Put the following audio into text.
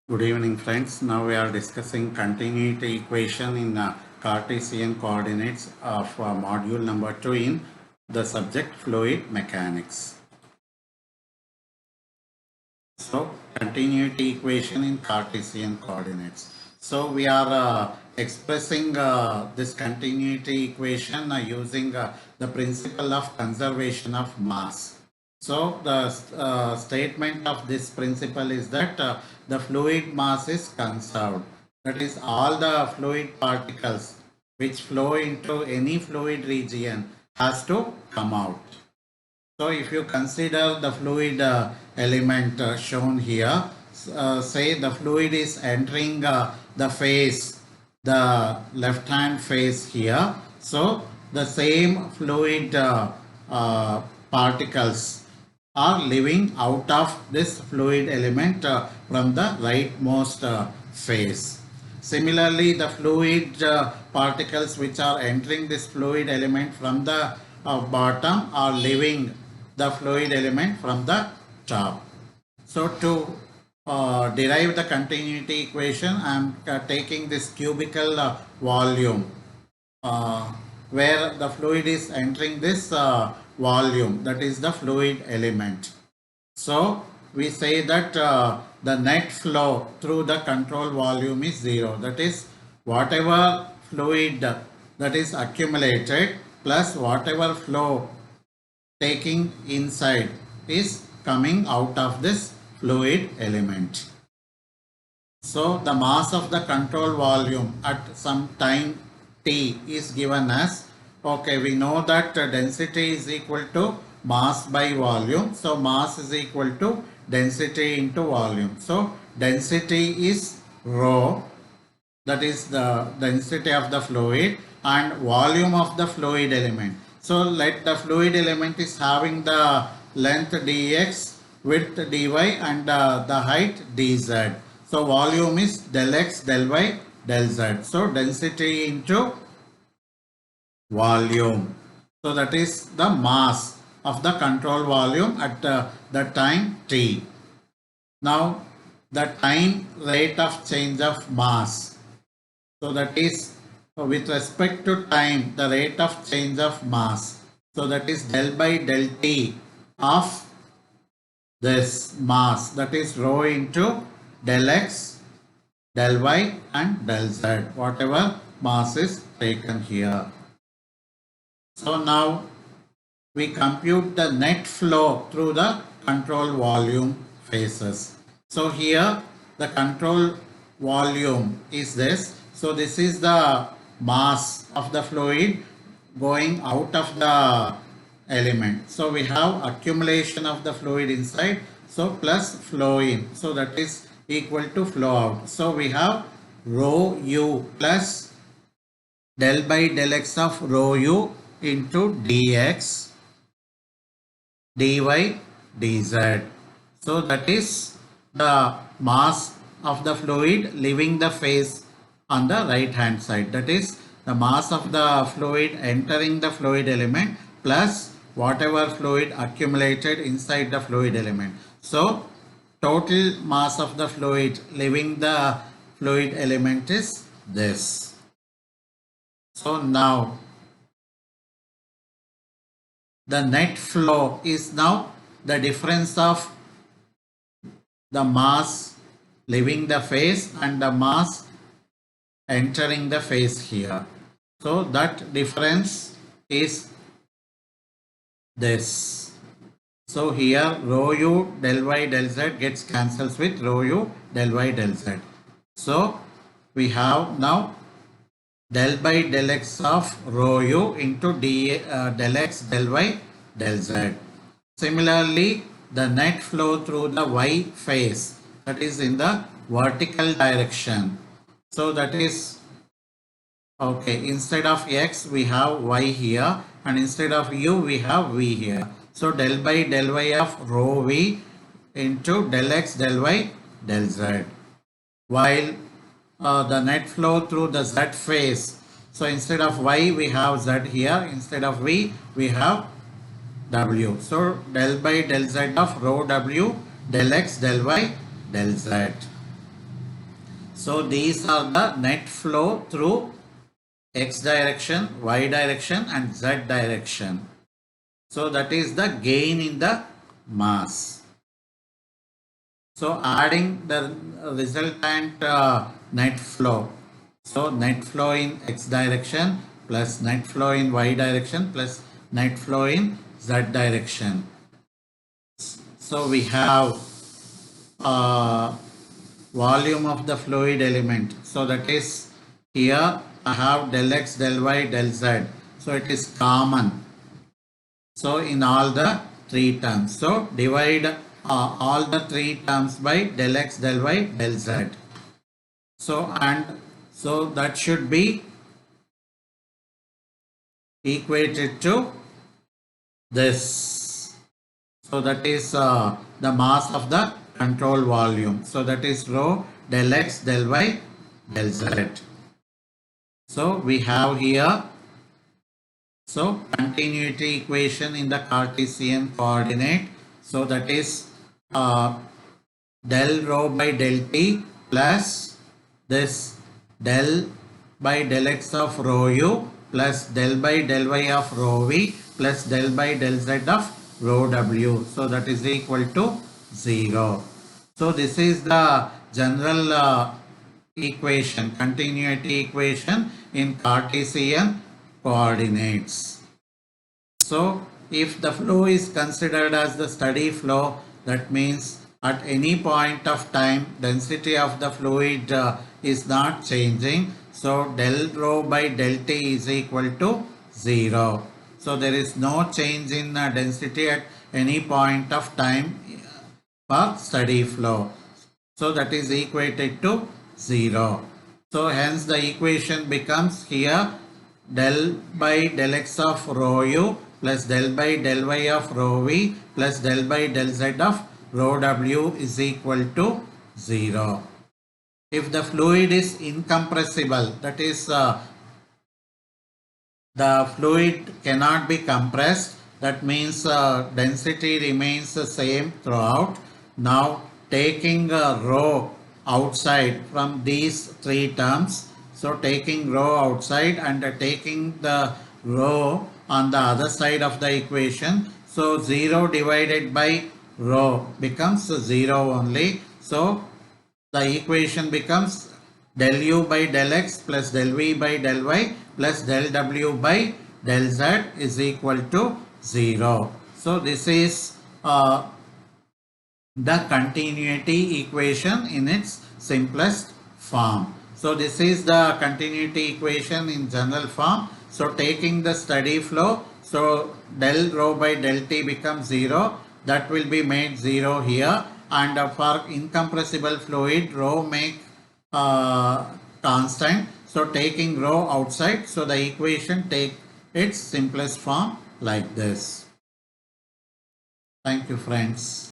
Good evening, friends. Now we are discussing continuity equation in Cartesian coordinates of module number 2 in the subject fluid mechanics. So, continuity equation in Cartesian coordinates. So, we are expressing this continuity equation using the principle of conservation of mass. So, the statement of this principle is that the fluid mass is conserved. That is, all the fluid particles which flow into any fluid region has to come out. So if you consider the fluid element shown here, say the fluid is entering the phase, the left hand phase here. So the same fluid particles are living out of this fluid element from the rightmost phase. Similarly, the fluid particles which are entering this fluid element from the bottom are leaving the fluid element from the top. So to derive the continuity equation, I am taking this cubical volume where the fluid is entering this volume, that is the fluid element. So we say that the net flow through the control volume is 0. That is, whatever fluid that is accumulated plus whatever flow taking inside is coming out of this fluid element. So the mass of the control volume at some time t is given as, okay, we know that density is equal to mass by volume. So mass is equal to density into volume. So density is rho, that is the density of the fluid, and volume of the fluid element. So let the fluid element is having the length dx, width dy, and the height dz. So volume is del x, del y, del z. So density into volume. So that is the mass of the control volume at the time t. Now the time rate of change of mass. So that is with respect to time, the rate of change of mass. So that is del by del t of this mass, that is rho into del x, del y and del z, whatever mass is taken here. So now we compute the net flow through the control volume phases. So here the control volume is this. So this is the mass of the fluid going out of the element. So we have accumulation of the fluid inside. So plus flow in. So that is equal to flow out. So we have rho u plus del by del x of rho u into dx dy dz. So that is the mass of the fluid leaving the phase on the right hand side. That is the mass of the fluid entering the fluid element plus whatever fluid accumulated inside the fluid element. So total mass of the fluid leaving the fluid element is this. So now the net flow is now the difference of the mass leaving the phase and the mass entering the phase here. So that difference is this. So here rho u del y del z gets cancels with rho u del y del z. So we have now del by del x of rho u into del x del y del z. Similarly, the net flow through the y phase, that is in the vertical direction. So that is, okay, instead of x we have y here and instead of u we have v here. So del by del y of rho v into del x del y del z. While the net flow through the z phase, so instead of y we have z here, instead of v we have w. So del by del z of rho w del x del y del z. So these are the net flow through x direction, y direction and z direction. So that is the gain in the mass. So adding the resultant net flow. So net flow in x direction plus net flow in y direction plus net flow in z direction. So we have volume of the fluid element. So that is here I have del x, del y, del z. So it is common. So in all the three terms. So divide all the three terms by del x, del y, del z. So that should be equated to this. So that is the mass of the control volume. So that is rho del x, del y, del z. So we have here, so continuity equation in the Cartesian coordinate. So that is del rho by del t plus this del by del x of rho u plus del by del y of rho v plus del by del z of rho w. So that is equal to 0. So this is the general equation, continuity equation in Cartesian coordinates. So if the flow is considered as the steady flow, that means at any point of time density of the fluid is not changing. So del rho by del t is equal to 0. So there is no change in density at any point of time for steady flow. So that is equated to 0. So hence the equation becomes here del by del x of rho u plus del by del y of rho v plus del by del z of rho w is equal to 0. If the fluid is incompressible, that is the fluid cannot be compressed, that means density remains the same throughout. Now taking rho outside from these three terms, so taking rho outside and taking the rho on the other side of the equation, so 0 divided by rho becomes 0 only. So the equation becomes del u by del x plus del v by del y plus del w by del z is equal to 0. So this is the continuity equation in its simplest form. So this is the continuity equation in general form. So taking the steady flow, so del rho by del t becomes 0. That will be made 0 here. And for incompressible fluid, rho make constant. So taking rho outside, so the equation take its simplest form like this. Thank you, friends.